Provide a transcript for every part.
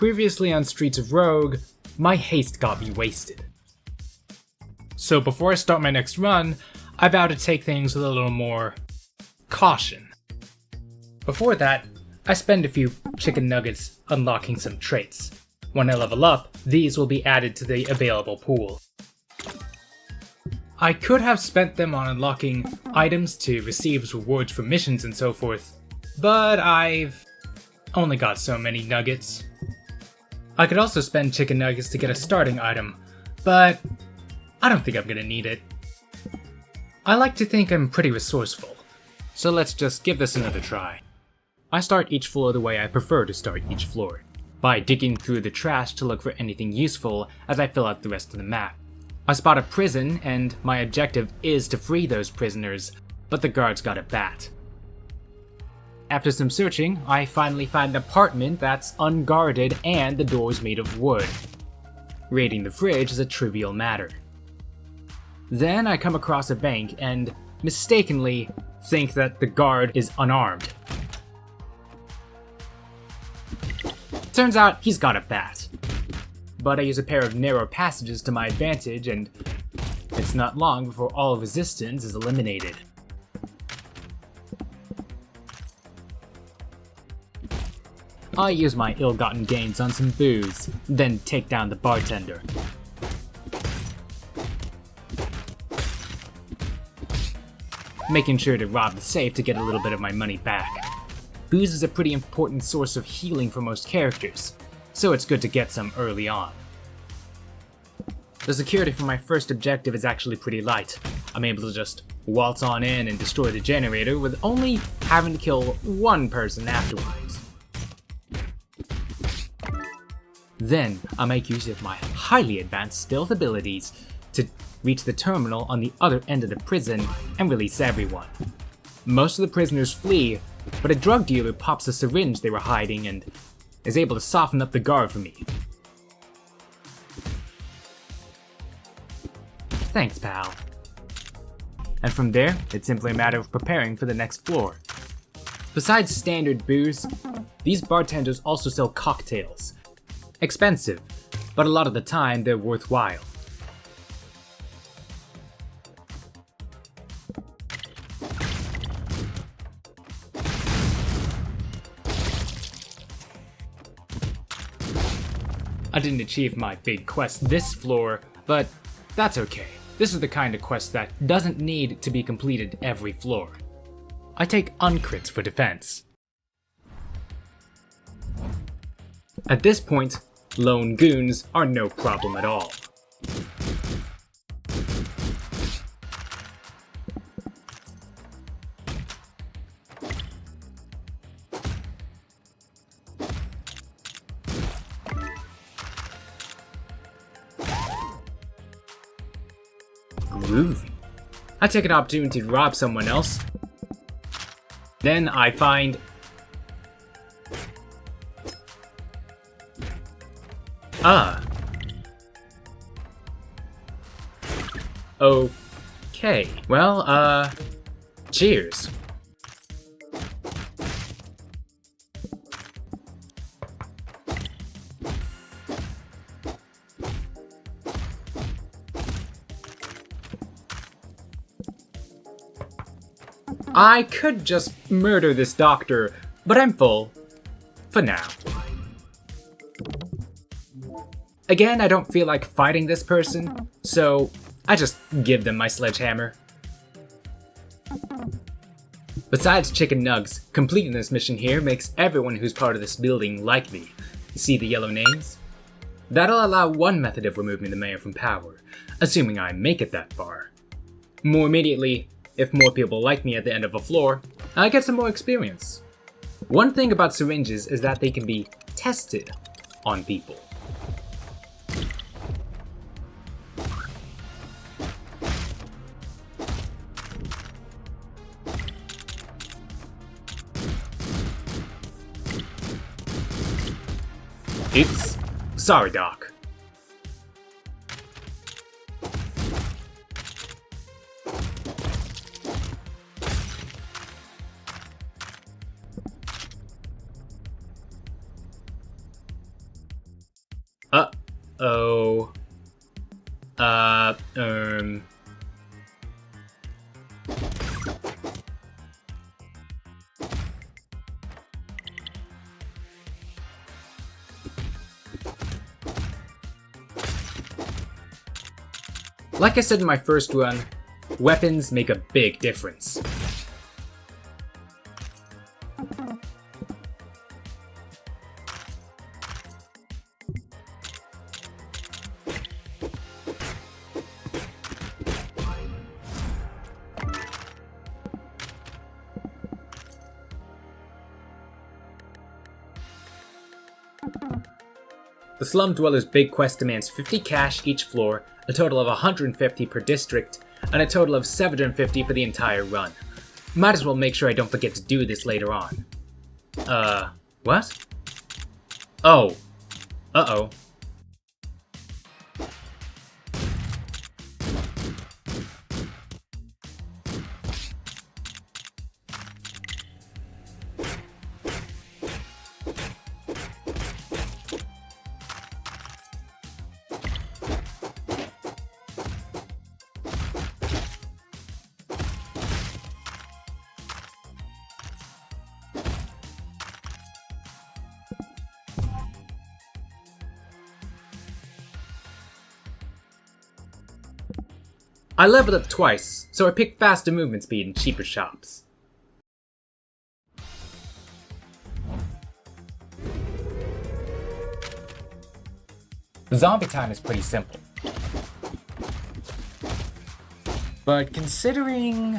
Previously on Streets of Rogue, my haste got me wasted. So before I start my next run, I vow to take things with a little more caution. Before that, I spend a few chicken nuggets unlocking some traits. When I level up, these will be added to the available pool. I could have spent them on unlocking items to receive rewards for missions and so forth, but I've only got so many nuggets. I could also spend chicken nuggets to get a starting item, but I don't think I'm gonna need it. I like to think I'm pretty resourceful, so let's just give this another try. I start each floor the way I prefer to start each floor, by digging through the trash to look for anything useful as I fill out the rest of the map. I spot a prison, and my objective is to free those prisoners, but the guards got a bat. After some searching, I finally find an apartment that's unguarded and the door's made of wood. Raiding the fridge is a trivial matter. Then I come across a bank and mistakenly think that the guard is unarmed. Turns out he's got a bat. But I use a pair of narrow passages to my advantage, and it's not long before all resistance is eliminated. I use my ill-gotten gains on some booze, then take down the bartender. Making sure to rob the safe to get a little bit of my money back. Booze is a pretty important source of healing for most characters, so it's good to get some early on. The security for my first objective is actually pretty light. I'm able to just waltz on in and destroy the generator with only having to kill one person afterwards. Then I make use of my highly advanced stealth abilities to reach the terminal on the other end of the prison and release everyone. Most of the prisoners flee, but a drug dealer pops a syringe they were hiding and is able to soften up the guard for me. Thanks, pal. And from there, it's simply a matter of preparing for the next floor. Besides standard booze, these bartenders also sell cocktails. Expensive, but a lot of the time they're worthwhile. I didn't achieve my big quest this floor, but that's okay. This is the kind of quest that doesn't need to be completed every floor. I take uncrits for defense. At this point, lone goons are no problem at all. Groovy. I take an opportunity to rob someone else. Then I find Okay. Well, cheers. I could just murder this doctor, but I'm full. For now. Again, I don't feel like fighting this person, so I just give them my sledgehammer. Besides chicken nugs, completing this mission here makes everyone who's part of this building like me. See the yellow names? That'll allow one method of removing the mayor from power, assuming I make it that far. More immediately, if more people like me at the end of a floor, I get some more experience. One thing about syringes is that they can be tested on people. Oops. Sorry, Doc. Uh-oh. Uh, um... Like I said in my first run, weapons make a big difference. The Slum Dweller's big quest demands 50 cash each floor, a total of 150 per district, and a total of 750 for the entire run. Might as well make sure I don't forget to do this later on. What? Oh. Uh-oh. I leveled up twice, so I picked faster movement speed and cheaper shops. Zombie time is pretty simple. But considering...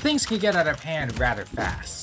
things can get out of hand rather fast.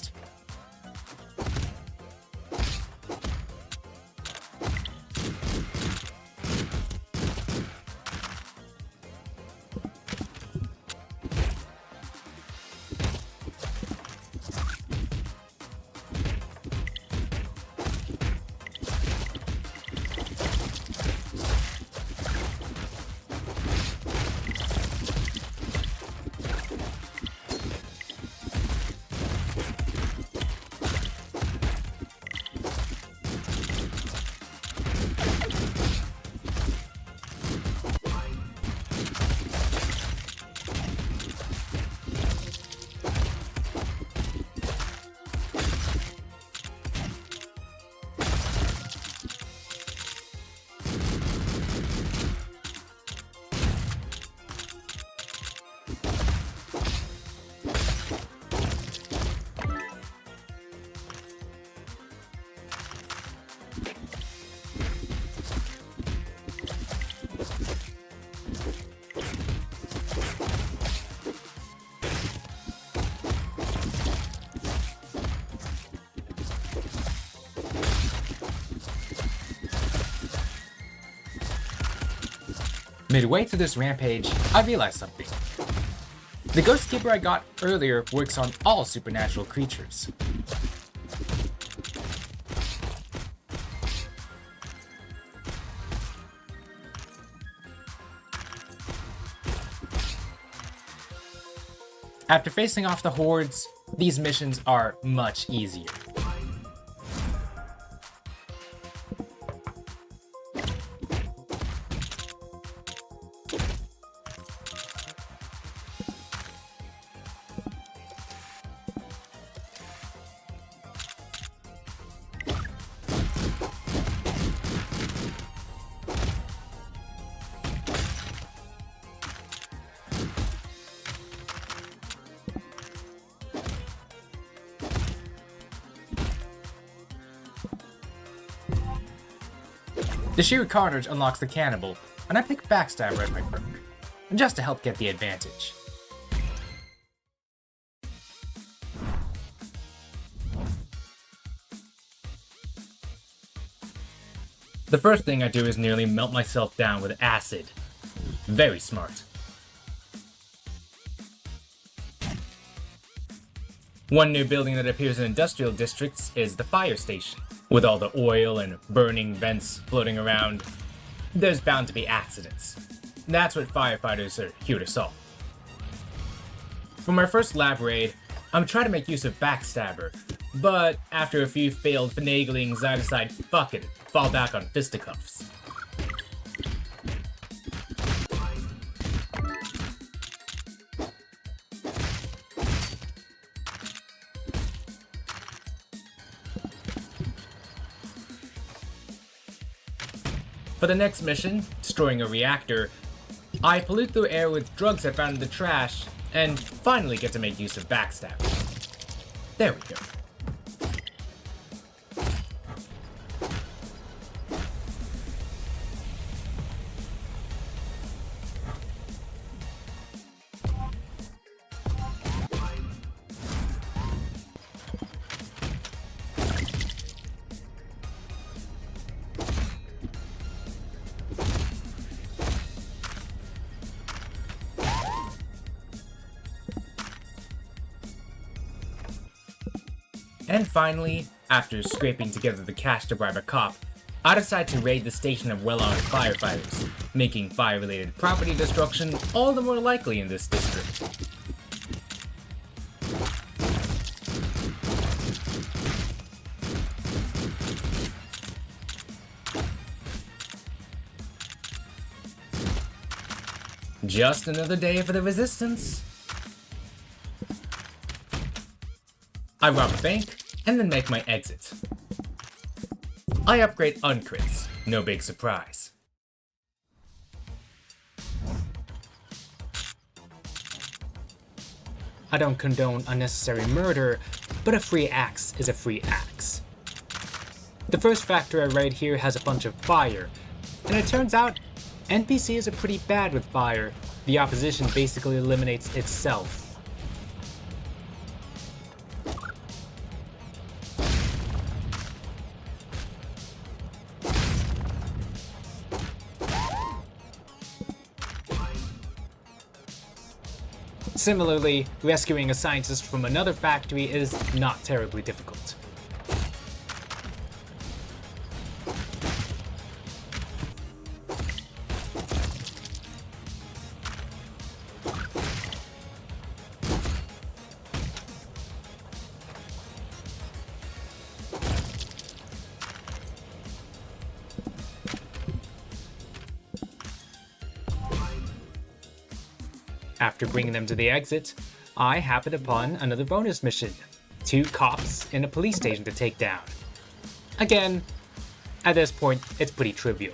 Midway through this rampage, I realized something. The Ghost Keeper I got earlier works on all supernatural creatures. After facing off the hordes, these missions are much easier. The sheer carnage unlocks the cannibal, and I pick Backstabber as my perk, just to help get the advantage. The first thing I do is nearly melt myself down with acid. Very smart. One new building that appears in industrial districts is the fire station. With all the oil and burning vents floating around, there's bound to be accidents. That's what firefighters are here to solve. For my first lab raid, I'm trying to make use of Backstabber, But after a few failed finaglings, I decide, fuck it, fall back on fisticuffs. For the next mission, destroying a reactor, I pollute the air with drugs I found in the trash, and finally get to make use of backstabbing. There we go. And finally, after scraping together the cash to bribe a cop, I decide to raid the station of well-armed firefighters, making fire-related property destruction all the more likely in this district. Just another day for the resistance. I rob a bank, and then make my exit. I upgrade uncrits, no big surprise. I don't condone unnecessary murder, but a free axe is a free axe. The first factory I raid here has a bunch of fire, and it turns out NPCs are pretty bad with fire. The opposition basically eliminates itself. Similarly, rescuing a scientist from another factory is not terribly difficult. After bringing them to the exit, I happened upon another bonus mission. 2 cops in a police station to take down. Again, at this point, it's pretty trivial.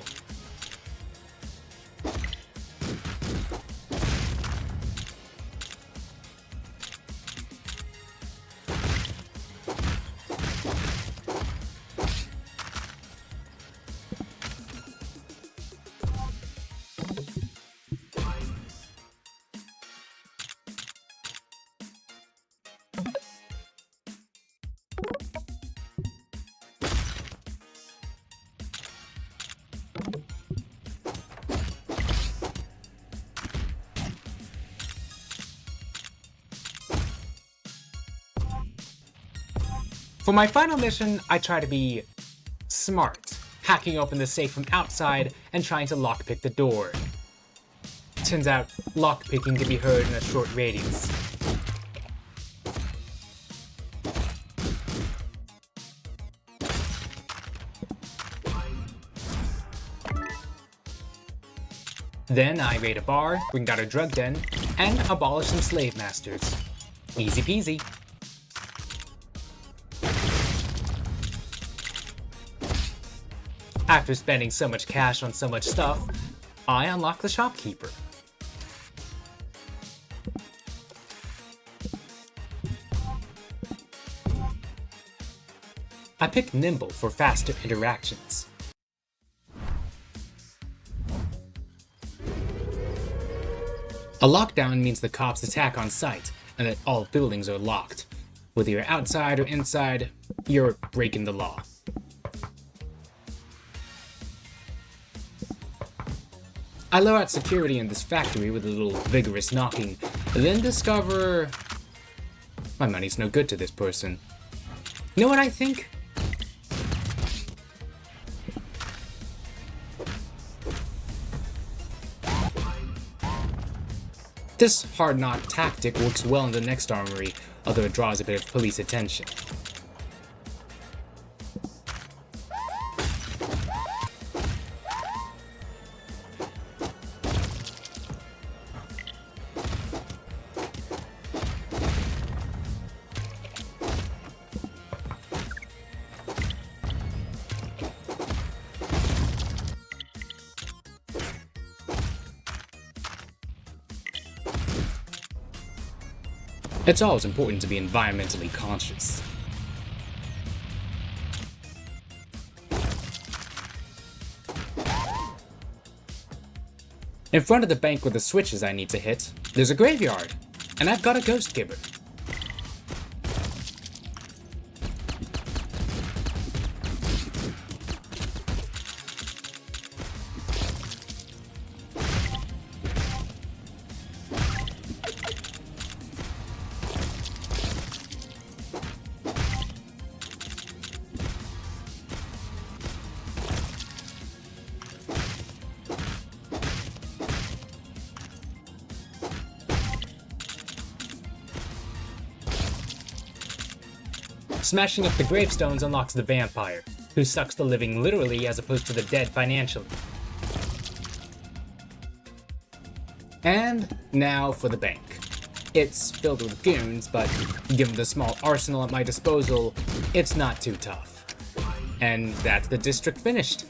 For my final mission, I try to be smart, hacking open the safe from outside and trying to lockpick the door. Turns out, lockpicking can be heard in a short radius. Then I raid a bar, bring down a drug den, and abolish some slave masters. Easy peasy. After spending so much cash on so much stuff, I unlock the shopkeeper. I pick Nimble for faster interactions. A lockdown means the cops attack on sight and that all buildings are locked. Whether you're outside or inside, you're breaking the law. I lower out security in this factory with a little vigorous knocking, then discover my money's no good to this person. You know what I think? This hard knock tactic works well in the next armory, although it draws a bit of police attention. It's always important to be environmentally conscious. In front of the bank with the switches I need to hit, there's a graveyard, and I've got a ghost gibber. Smashing up the gravestones unlocks the vampire, who sucks the living literally as opposed to the dead financially. And now for the bank. It's filled with goons, but given the small arsenal at my disposal, it's not too tough. And that's the district finished.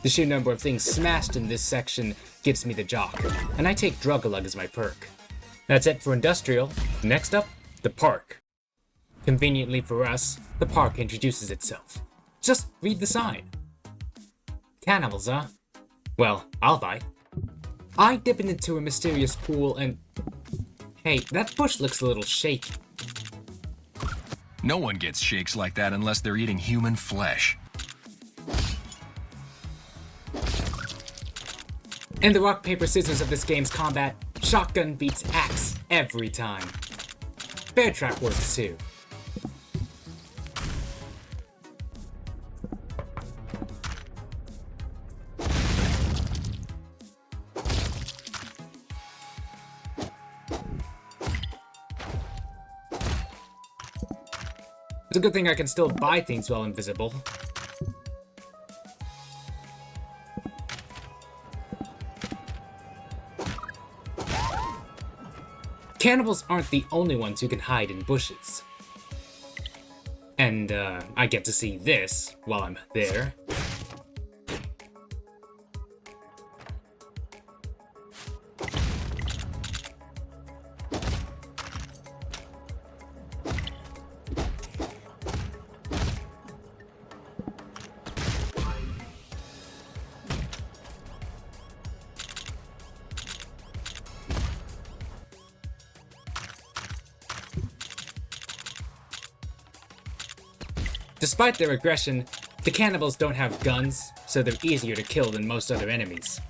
The sheer number of things smashed in this section gets me the jock, and I take Drug-a-Lug as my perk. That's it for Industrial. Next up, the park. Conveniently for us, the park introduces itself. Just read the sign. Cannibals, huh? Well, I'll bite. I dip into a mysterious pool and... Hey, that bush looks a little shaky. No one gets shakes like that unless they're eating human flesh. In the rock, paper, scissors of this game's combat, shotgun beats axe every time. Bear trap works too. It's a good thing I can still buy things while invisible. Cannibals aren't the only ones who can hide in bushes. And, I get to see this while I'm there. Despite their aggression, the cannibals don't have guns, so they're easier to kill than most other enemies.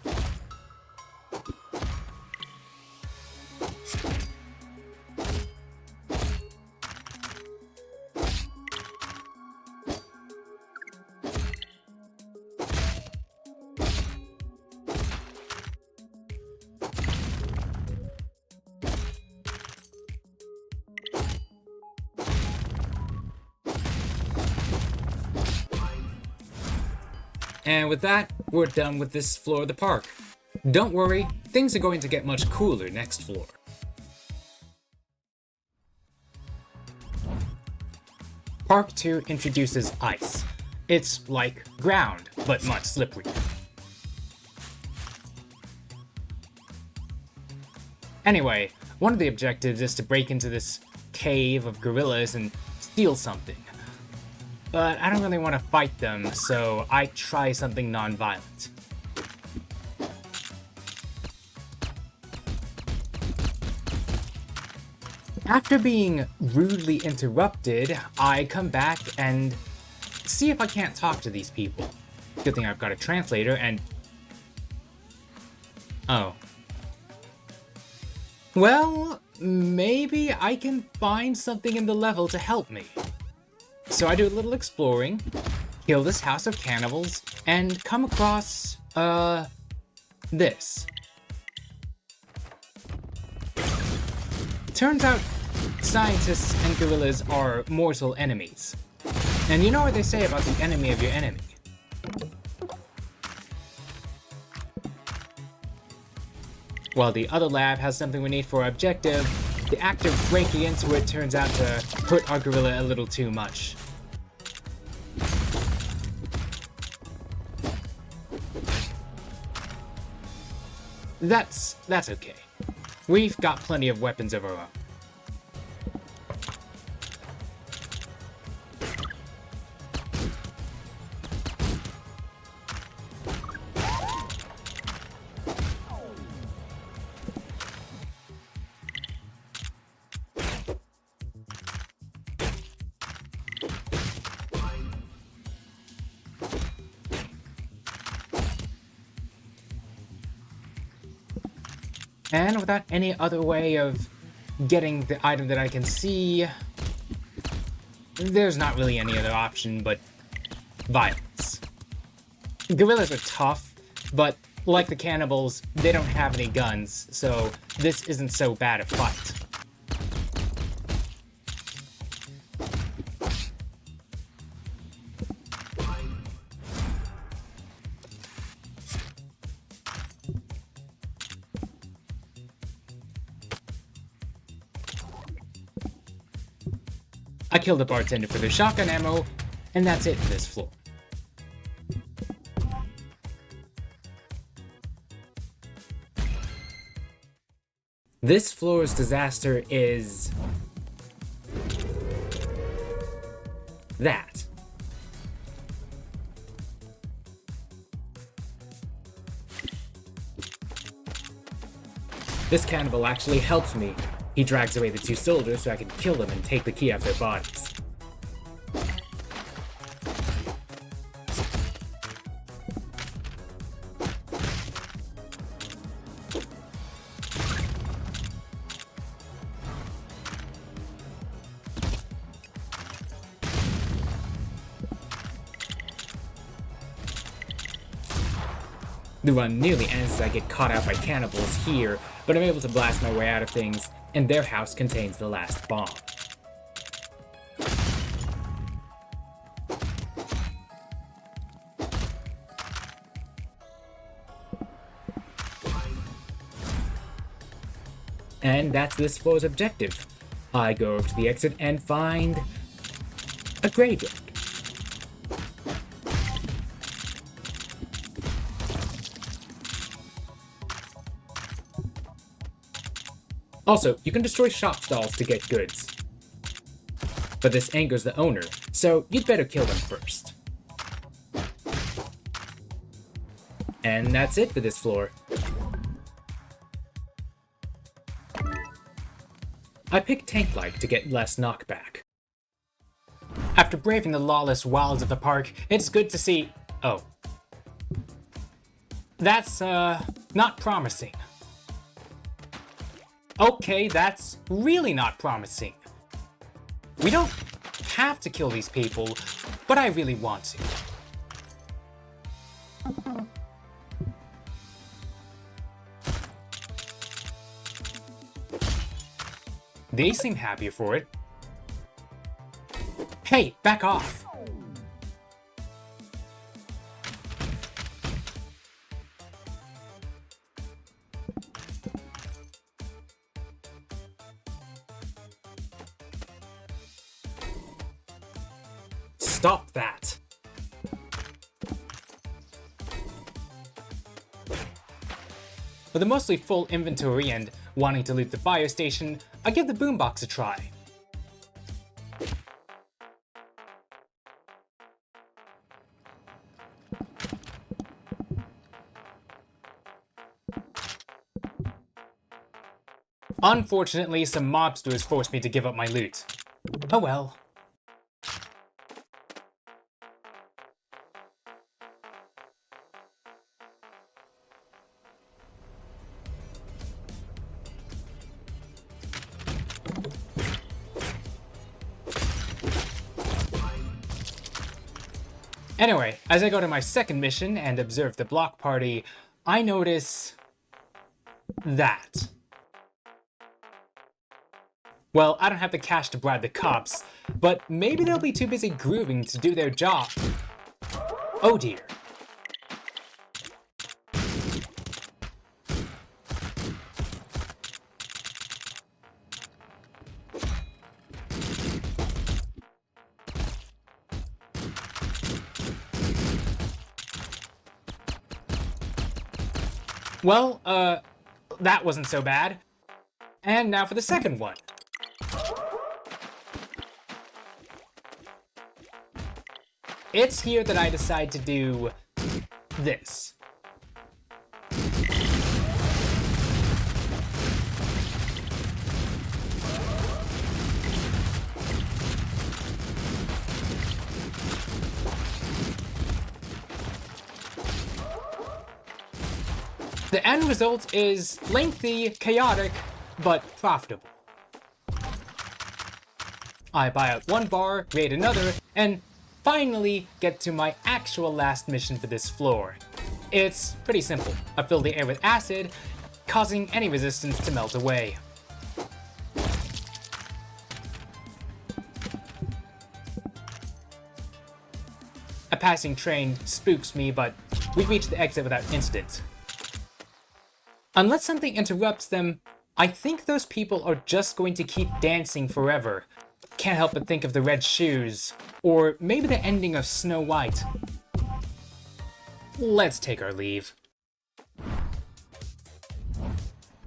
And with that, we're done with this floor of the park. Don't worry, things are going to get much cooler next floor. Park 2 introduces ice. It's like ground, but much slipperier. Anyway, one of the objectives is to break into this cave of gorillas and steal something. But I don't really want to fight them, so I try something non-violent. After being rudely interrupted, I come back and see if I can't talk to these people. Good thing I've got a translator and... Oh. Well, maybe I can find something in the level to help me. So I do a little exploring, kill this house of cannibals, and come across, this. Turns out, scientists and gorillas are mortal enemies. And you know what they say about the enemy of your enemy. While the other lab has something we need for our objective, the act of breaking into it turns out to hurt our gorilla a little too much. That's okay. We've got plenty of weapons of our own. And without any other way of getting the item that I can see, there's not really any other option but violence. Gorillas are tough, but like the cannibals, they don't have any guns, so this isn't so bad a fight. I killed the bartender for the shotgun ammo, and that's it for this floor. This floor's disaster is that. This cannibal actually helps me. He drags away the two soldiers so I can kill them and take the key off their bodies. The run nearly ends as I get caught out by cannibals here, but I'm able to blast my way out of things, and their house contains the last bomb. And that's this floor's objective. I go over to the exit and find a graveyard. Also, you can destroy shop stalls to get goods. But this angers the owner, so you'd better kill them first. And that's it for this floor. I picked Tank-like to get less knockback. After braving the lawless wilds of the park, it's good to see... Oh. That's, not promising. Okay, that's really not promising. We don't have to kill these people, but I really want to. They seem happier for it. Hey, back off! Stop that! With a mostly full inventory and wanting to loot the fire station, I give the boombox a try. Unfortunately, some mobsters forced me to give up my loot. Oh well. Anyway, as I go to my second mission and observe the block party, I notice... that. Well, I don't have the cash to bribe the cops, but maybe they'll be too busy grooving to do their job. Oh dear. Well, that wasn't so bad. And now for the second one. It's here that I decide to do this. The end result is lengthy, chaotic, but profitable. I buy out one bar, create another, and finally get to my actual last mission for this floor. It's pretty simple. I fill the air with acid, causing any resistance to melt away. A passing train spooks me, but we reach the exit without incident. Unless something interrupts them, I think those people are just going to keep dancing forever. Can't help but think of the red shoes, or maybe the ending of Snow White. Let's take our leave.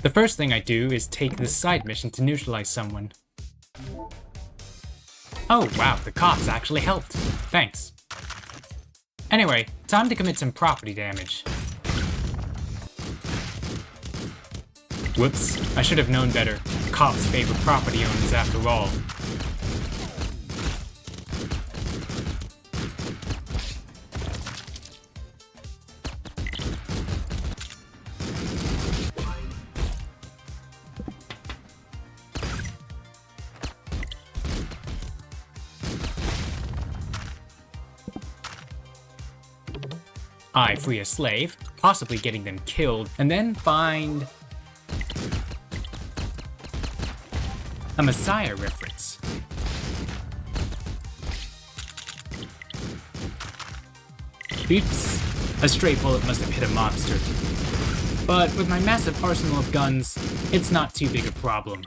The first thing I do is take this side mission to neutralize someone. Oh wow, the cops actually helped. Thanks. Anyway, time to commit some property damage. Whoops, I should have known better. Cops favor property owners after all. I free a slave, possibly getting them killed, and then find a Messiah reference. Oops, a stray bullet must have hit a mobster. But with my massive arsenal of guns, it's not too big a problem.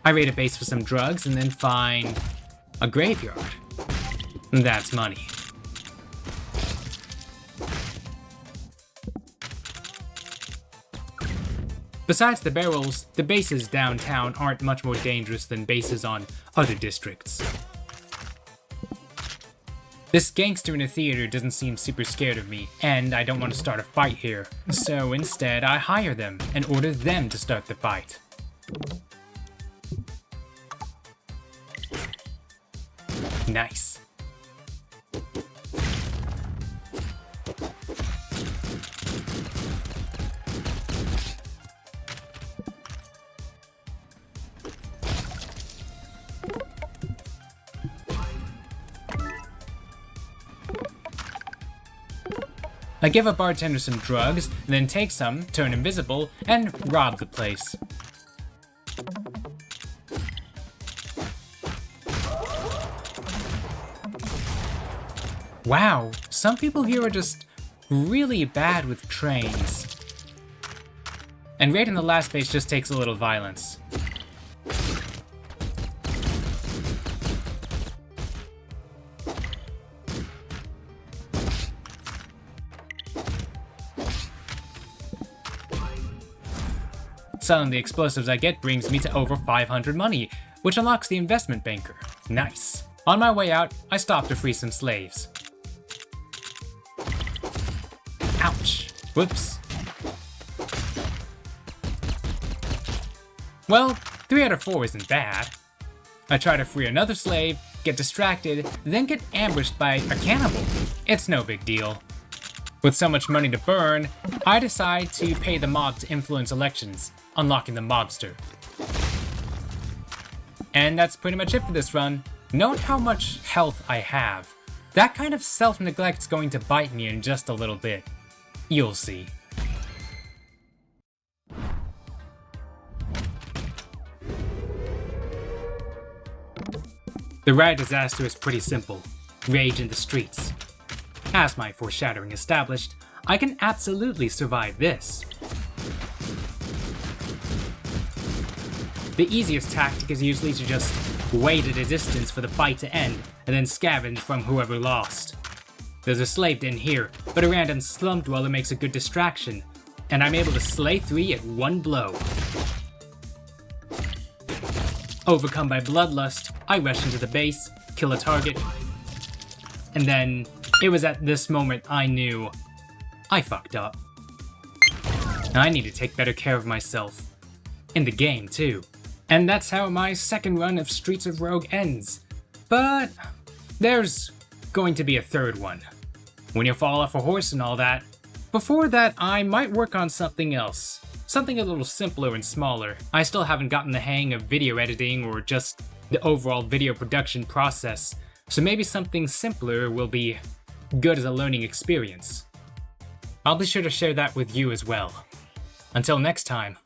I raid a base for some drugs and then find a graveyard. That's money. Besides the barrels, the bases downtown aren't much more dangerous than bases on other districts. This gangster in a theater doesn't seem super scared of me, and I don't want to start a fight here. So instead, I hire them and order them to start the fight. Nice. I give a bartender some drugs, then take some, turn invisible, and rob the place. Wow, some people here are just really bad with trains. And raiding the last base just takes a little violence. Selling the explosives I get brings me to over 500 money, which unlocks the investment banker. Nice. On my way out, I stop to free some slaves. Ouch. Whoops. Well, 3 out of 4 isn't bad. I try to free another slave, get distracted, then get ambushed by a cannibal. It's no big deal. With so much money to burn, I decide to pay the mob to influence elections, unlocking the mobster. And that's pretty much it for this run. Note how much health I have. That kind of self-neglect's going to bite me in just a little bit. You'll see. The riot disaster is pretty simple. Rage in the streets. As my foreshadowing established, I can absolutely survive this. The easiest tactic is usually to just wait at a distance for the fight to end, and then scavenge from whoever lost. There's a slave den here, but a random Slum Dweller makes a good distraction, and I'm able to slay 3 at one blow. Overcome by bloodlust, I rush into the base, kill a target, and then it was at this moment I knew I fucked up. I need to take better care of myself. In the game, too. And that's how my second run of Streets of Rogue ends. But there's going to be a third one. When you fall off a horse and all that. Before that, I might work on something else. Something a little simpler and smaller. I still haven't gotten the hang of video editing or just the overall video production process. So maybe something simpler will be good as a learning experience. I'll be sure to share that with you as well. Until next time.